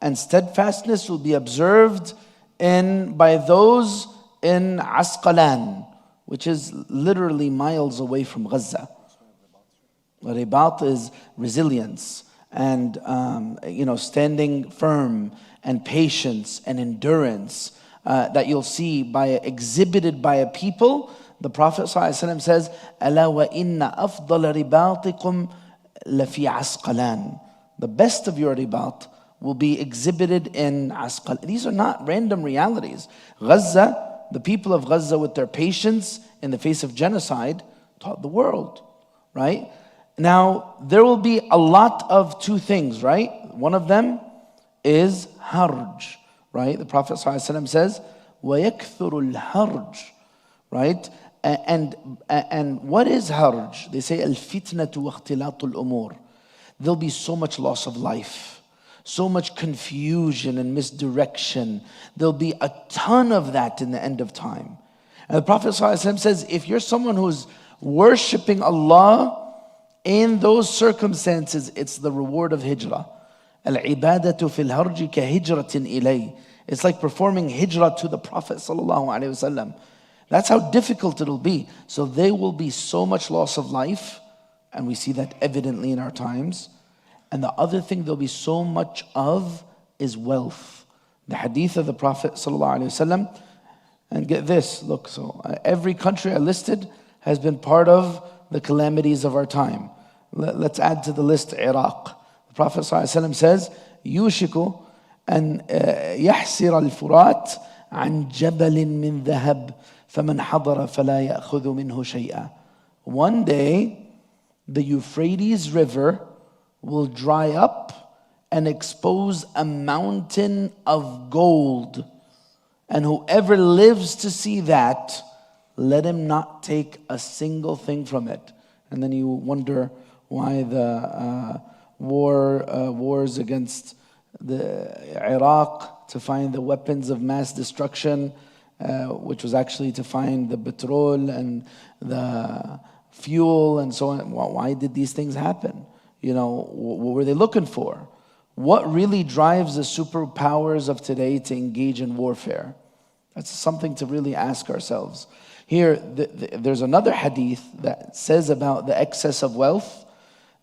and steadfastness will be observed by those in Asqalan, which is literally miles away from Gaza. Ribat is resilience and standing firm and patience and endurance that you'll see exhibited by a people. The Prophet ﷺ says, "Ala wa inna afdal ribatikum lafi Asqalan." The best of your ribat will be exhibited in Asqalan. These are not random realities. Gaza, the people of Gaza with their patience in the face of genocide, taught the world, right? Now, there will be a lot of two things, right? One of them is harj, right? The Prophet ﷺ says, وَيَكْثُرُ الْحَرْجِ, right? And what is harj? They say, الْفِتْنَةُ وَاخْتِلَاطُ الْأُمُورِ. There'll be so much loss of life, so much confusion and misdirection. There'll be a ton of that in the end of time. And the Prophet ﷺ says, if you're someone who's worshiping Allah in those circumstances, it's the reward of hijrah. Al-ibadatu fil harji ka hijratin ilay. It's like performing hijrah to the Prophet ﷺ. That's how difficult it'll be. So there will be so much loss of life, and we see that evidently in our times. And the other thing there'll be so much of is wealth. The hadith of the Prophet ﷺ, and get this, look, so every country I listed has been part of the calamities of our time. Let's add to the list Iraq. The Prophet ﷺ says, يوشك أن يحسر الفرات عن جبل من ذهب فمن حضر فلا يأخذ منه شيئا. One day, the Euphrates River will dry up and expose a mountain of gold. And whoever lives to see that, let him not take a single thing from it. And then you wonder why the wars against the Iraq to find the weapons of mass destruction, which was actually to find the petrol and the fuel and so on. Why did these things happen? What were they looking for? What really drives the superpowers of today to engage in warfare? That's something to really ask ourselves. Here, there's another hadith that says about the excess of wealth.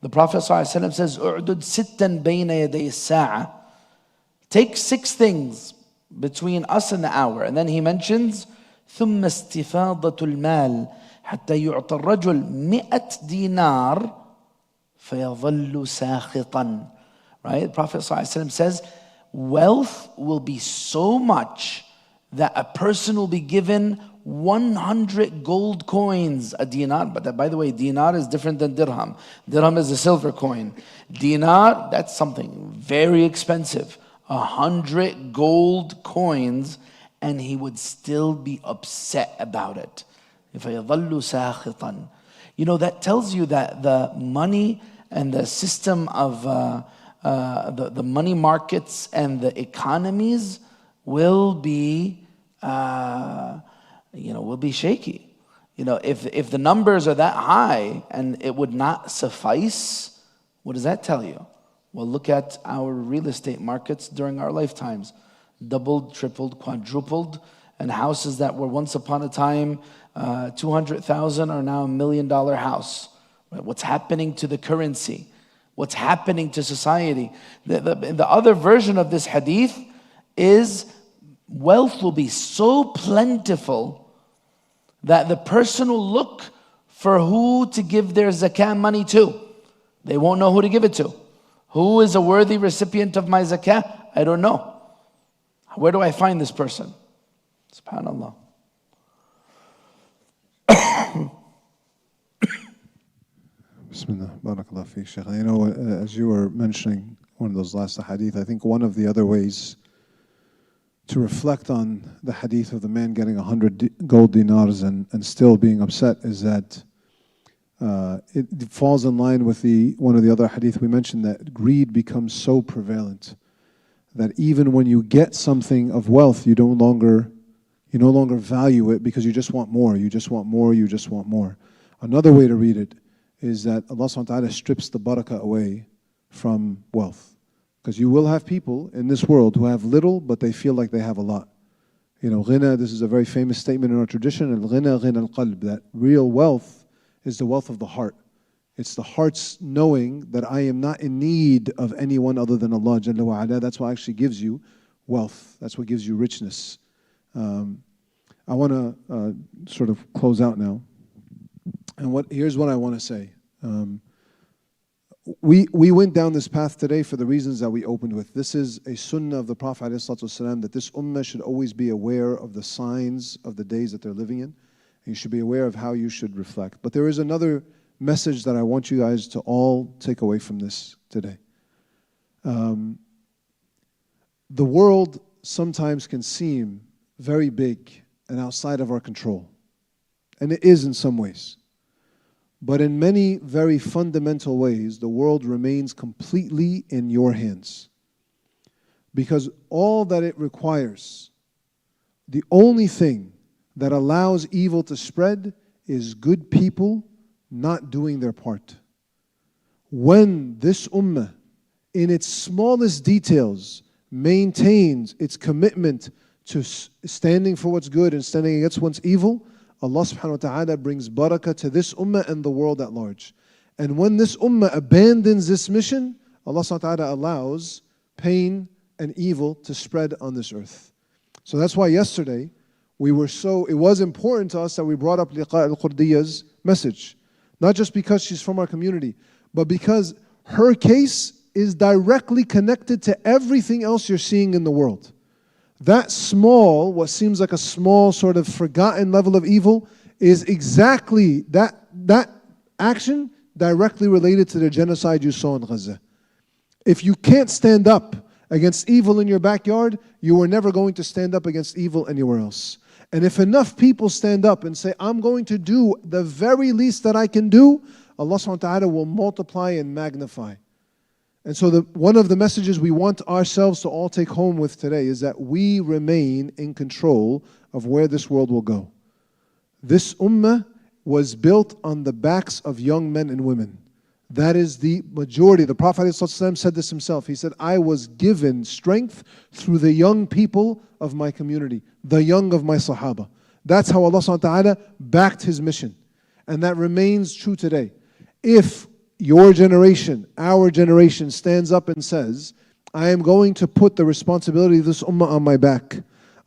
The Prophet ﷺ says, "U'dud sittan bayna yaday as-sa'a." Take 6 things between us and the hour. And then he mentions, ثُمَّ اسْتِفَاضَةُ الْمَالِ حَتَّى يُعْطَى الرَّجُلْ 100 دينار فَيَظَلُّ سَاخِطًا. Right? The Prophet ﷺ says, wealth will be so much that a person will be given 100 gold coins, a dinar. But by the way, dinar is different than dirham. Dirham is a silver coin. Dinar, that's something very expensive. 100 gold coins, and he would still be upset about it. فَيَظَلُّ سَاخِطًا. That tells you that the money and the system of the money markets and the economies will be will be shaky. If the numbers are that high and it would not suffice, what does that tell you? Well, look at our real estate markets during our lifetimes. Doubled, tripled, quadrupled, and houses that were once upon a time 200,000 are now $1 million house. Right? What's happening to the currency? What's happening to society? The other version of this hadith is wealth will be so plentiful that the person will look for who to give their zakah money to. They won't know who to give it to. Who is a worthy recipient of my zakah? I don't know. Where do I find this person? SubhanAllah. Bismillah, barakallah fiqh, Shaykh. As you were mentioning one of those last hadith, I think one of the other ways to reflect on the hadith of the man getting 100 gold dinars and still being upset is that it falls in line with one of the other hadith we mentioned, that greed becomes so prevalent that even when you get something of wealth, you no longer value it because you just want more, you just want more, you just want more. Another way to read it is that Allah subhanahu wa ta'ala strips the barakah away from wealth. Because you will have people in this world who have little, but they feel like they have a lot. Ghina, this is a very famous statement in our tradition, al-ghina, ghina al-qalb, that real wealth is the wealth of the heart. It's the heart's knowing that I am not in need of anyone other than Allah Jalla wa ala. That's what actually gives you wealth. That's what gives you richness. I want to sort of close out now. And here's what I want to say. We went down this path today for the reasons that we opened with. This is a sunnah of the Prophet ﷺ, that this ummah should always be aware of the signs of the days that they're living in. You should be aware of how you should reflect. But there is another message that I want you guys to all take away from this today. The world sometimes can seem very big and outside of our control. And it is in some ways. But in many very fundamental ways, the world remains completely in your hands. Because all that it requires, the only thing that allows evil to spread is good people not doing their part. When this ummah, in its smallest details, maintains its commitment to standing for what's good and standing against what's evil, Allah subhanahu wa ta'ala brings barakah to this ummah and the world at large. And when this ummah abandons this mission, Allah subhanahu wa ta'ala allows pain and evil to spread on this earth. So that's why yesterday, it was important to us that we brought up Liqa al-Qurdiya's message. Not just because she's from our community, but because her case is directly connected to everything else you're seeing in the world. That small, what seems like a small sort of forgotten level of evil, is exactly that action directly related to the genocide you saw in Gaza. If you can't stand up against evil in your backyard, you are never going to stand up against evil anywhere else. And if enough people stand up and say, I'm going to do the very least that I can do, Allah subhanahu wa ta'ala will multiply and magnify. And so one of the messages we want ourselves to all take home with today is that we remain in control of where this world will go. This ummah was built on the backs of young men and women. That is the majority. The Prophet ﷺ said this himself. He said, I was given strength through the young people of my community, the young of my Sahaba. That's how Allah subhanahu wa ta'ala backed His mission. And that remains true today. If your generation, our generation, stands up and says, I am going to put the responsibility of this ummah on my back.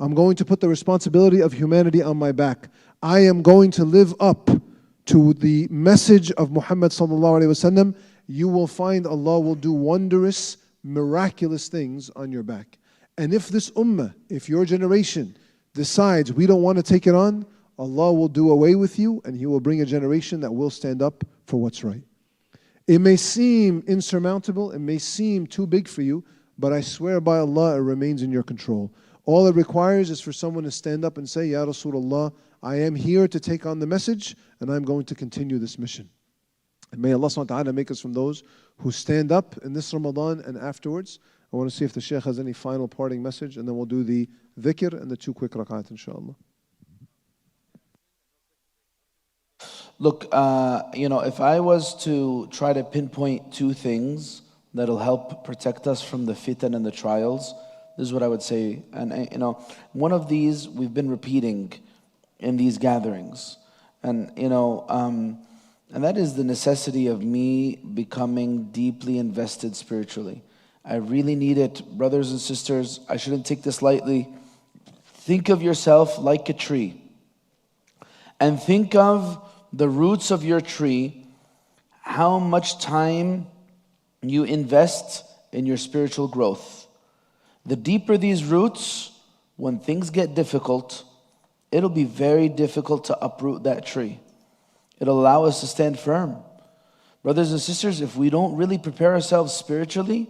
I'm going to put the responsibility of humanity on my back. I am going to live up to the message of Muhammad sallallahu alaihi wasallam. You will find Allah will do wondrous, miraculous things on your back. And if this ummah, if your generation decides we don't want to take it on, Allah will do away with you and He will bring a generation that will stand up for what's right. It may seem insurmountable, it may seem too big for you, but I swear by Allah, it remains in your control. All it requires is for someone to stand up and say, Ya Rasulullah, I am here to take on the message and I'm going to continue this mission. And may Allah subhanahu wa ta'ala make us from those who stand up in this Ramadan and afterwards. I want to see if the Shaykh has any final parting message, and then we'll do the dhikr and the 2 quick rak'at, inshallah. Look, if I was to try to pinpoint 2 things that'll help protect us from the fitan and the trials, this is what I would say. And one of these we've been repeating in these gatherings, and that is the necessity of me becoming deeply invested spiritually. I really need it, brothers and sisters. I shouldn't take this lightly. Think of yourself like a tree, and think of the roots of your tree, how much time you invest in your spiritual growth. The deeper these roots, when things get difficult, it'll be very difficult to uproot that tree. It'll allow us to stand firm. Brothers and sisters, if we don't really prepare ourselves spiritually,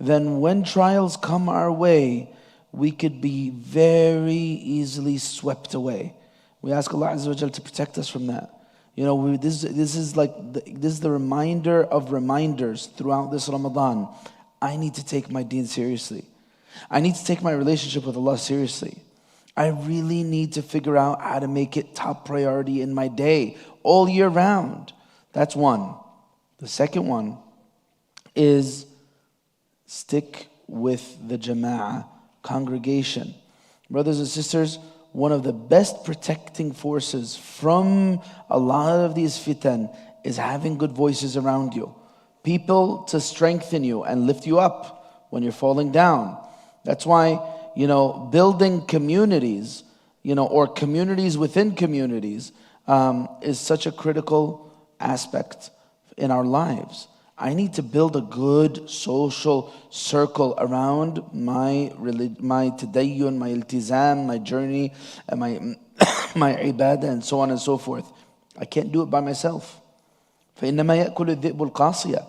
then when trials come our way, we could be very easily swept away. We ask Allah Azza wa Jal to protect us from that. This is the reminder of reminders throughout this Ramadan. I need to take my deen seriously. I need to take my relationship with Allah seriously. I really need to figure out how to make it top priority in my day all year round. That's one. The second one is stick with the jama'ah, congregation. Brothers and sisters, one of the best protecting forces from a lot of these fitan is having good voices around you. People to strengthen you and lift you up when you're falling down. That's why, building communities, or communities within communities, is such a critical aspect in our lives. I need to build a good social circle around my tadayyun, my iltizam, my journey, and my ibadah, and so on and so forth. I can't do it by myself. فَإِنَّمَا يَأْكُلُ الذِّئْبُ الْقَاصِيَةِ.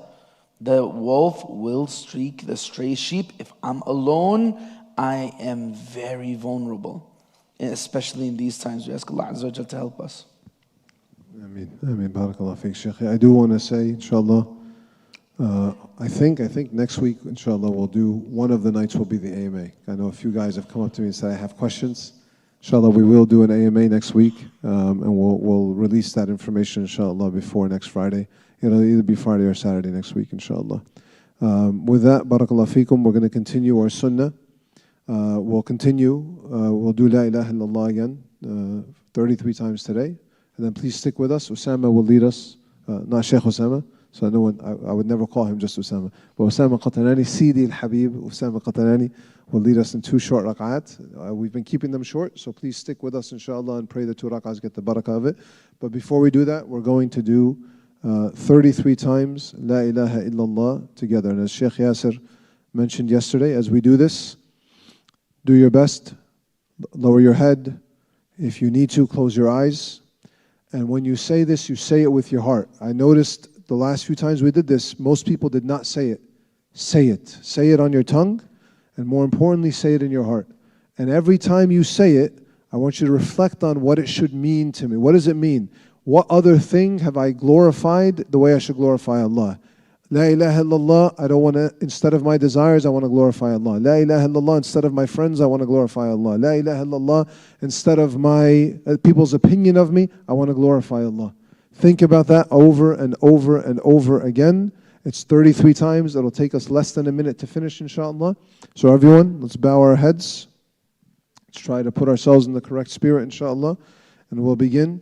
The wolf will streak the stray sheep. If I'm alone, I am very vulnerable, especially in these times. We ask Allah Azza wa Jal to help us. Ameen. Barakallah feek, Shaykh. I do want to say, inshallah, I think next week, inshallah, we'll do, one of the nights will be the AMA. I know a few guys have come up to me and said, I have questions. Inshallah, we will do an AMA next week, and we'll release that information, inshallah, before next Friday. It'll either be Friday or Saturday next week, inshallah. With that, barakallah feekum, we're going to continue our sunnah. We'll continue. We'll do La ilaha illallah again, 33 times today. And then please stick with us. Usama will lead us, not Shaykh Usama. So I would never call him just Usama. But Usama Qatanani, Sidi al-Habib, Usama Qatanani will lead us in 2 short rak'at. We've been keeping them short, so please stick with us, inshallah, and pray the 2 rak'ats get the barakah of it. But before we do that, we're going to do 33 times La ilaha illallah together. And as Shaykh Yasir mentioned yesterday, as we do this, do your best, lower your head. If you need to, close your eyes. And when you say this, you say it with your heart. I noticed the last few times we did this, most people did not say it. Say it. Say it on your tongue, and more importantly, say it in your heart. And every time you say it, I want you to reflect on what it should mean to me. What does it mean? What other thing have I glorified the way I should glorify Allah? La ilaha illallah, I don't want to, instead of my desires, I want to glorify Allah. La ilaha illallah, instead of my friends, I want to glorify Allah. La ilaha illallah, instead of my people's opinion of me, I want to glorify Allah. Think about that over and over and over again. It's 33 times. It'll take us less than a minute to finish, inshallah. So everyone, let's bow our heads. Let's try to put ourselves in the correct spirit, inshallah. And we'll begin.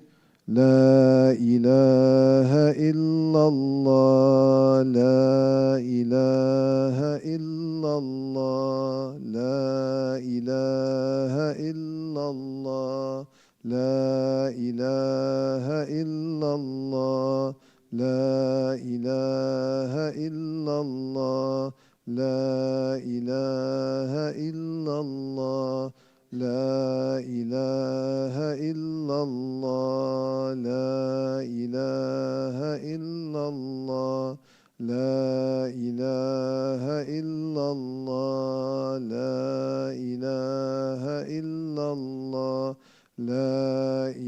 La ilaha illallah, la ilaha illallah, la ilaha illallah, la ilaha illallah, la ilaha illallah, la ilaha illallah. La ilaha illallah, la ilaha illallah, la ilaha illallah, la ilaha illallah, la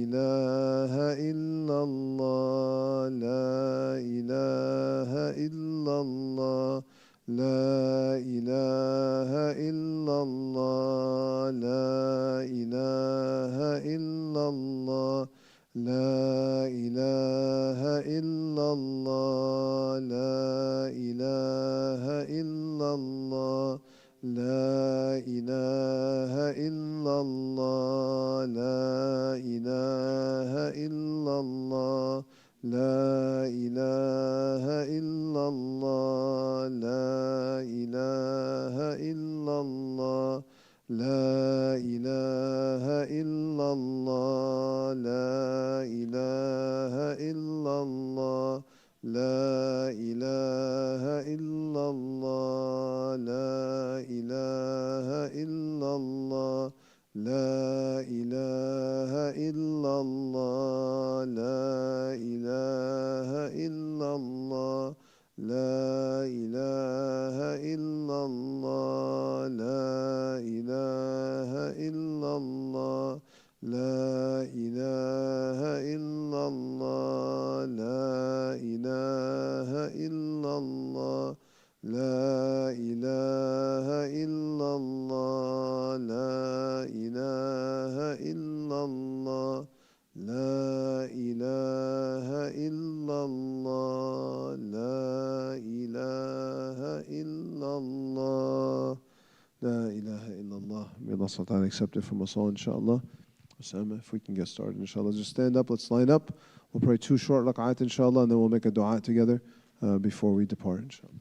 ilaha illallah, la ilaha illallah. La ilaha illallah, la ilaha illallah, la ilaha illallah, la ilaha illallah, la ilaha illallah, la ilaha illallah. La ilaha illallah, la ilaha illallah, la ilaha illallah, la ilaha illallah, la ilaha illallah, la ilaha illallah. La ilaha illallah, la ilaha illallah, la ilaha illallah, la ilaha إله إلا الله لا إله إلا الله لا إله إلا الله لا إله إلا الله لا إله إلا الله لا إله إلا Allah. May Allah subhanahu wa ta'ala accept it from us all, inshallah. Osama, if we can get started, inshallah. Just stand up, let's line up. We'll pray 2 short rak'at, inshallah, and then we'll make a dua together before we depart, inshallah.